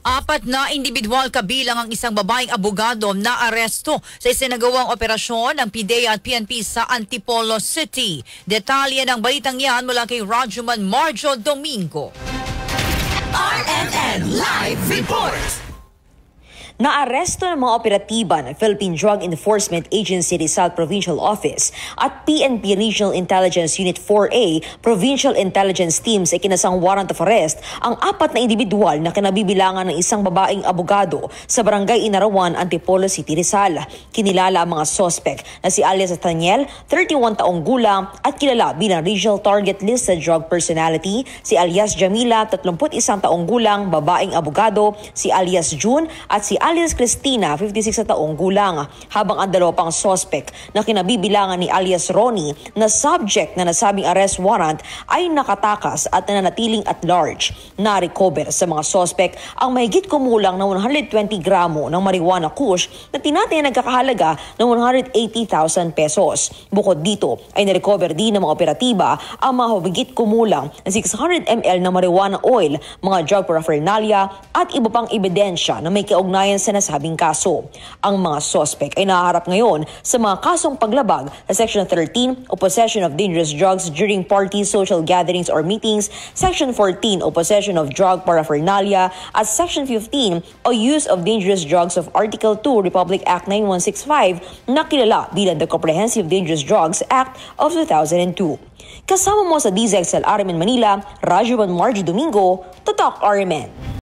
Apat na individual kabilang ang isang babaeng abogado na aresto sa isinagawang operasyon ng PIDEA at PNP sa Antipolo City. Detalye ng balitang yan mula kay Rajuman Marjo Domingo. RMN Live Report! Naaresto ng mga operatiba ng Philippine Drug Enforcement Agency Rizal Provincial Office at PNP Regional Intelligence Unit 4A Provincial Intelligence Teams ay kinasang warrant of arrest ang apat na individual na kinabibilangan ng isang babaeng abogado sa Barangay Inarawan, Antipolo City, Rizal. Kinilala ang mga sospek na si alias Nathaniel, 31 taong gulang at kilala bilang Regional Target Listed Drug Personality, si alias Jamila, 31 taong gulang, babaeng abogado, si alias June at si alias Christina, 56 na taong gulang, habang ang dalawa pang sospek na kinabibilangan ni alias Ronnie na subject na nasabing arrest warrant ay nakatakas at nananatiling at large. Na-recover sa mga sospek ang mahigit kumulang na 120 gramo ng marijuana kush na tinataya nagkakahalaga ng 180,000 pesos. Bukod dito ay na-recover din ng mga operatiba ang mga higit kumulang na 600 ml na marijuana oil, mga drug paraphernalia at iba pang ebidensya na may kaugnayan sa nasabing kaso. Ang mga sospek ay nahaharap ngayon sa mga kasong paglabag sa Section 13 o possession of dangerous drugs during parties, social gatherings or meetings, Section 14 o possession of drug paraphernalia at Section 15 o use of dangerous drugs of Article 2 Republic Act 9165 na kilala bilang the Comprehensive Dangerous Drugs Act of 2002. Kasama mo sa DZXL RMN Manila, Rajuman Marjo Domingo, to Talk RMN.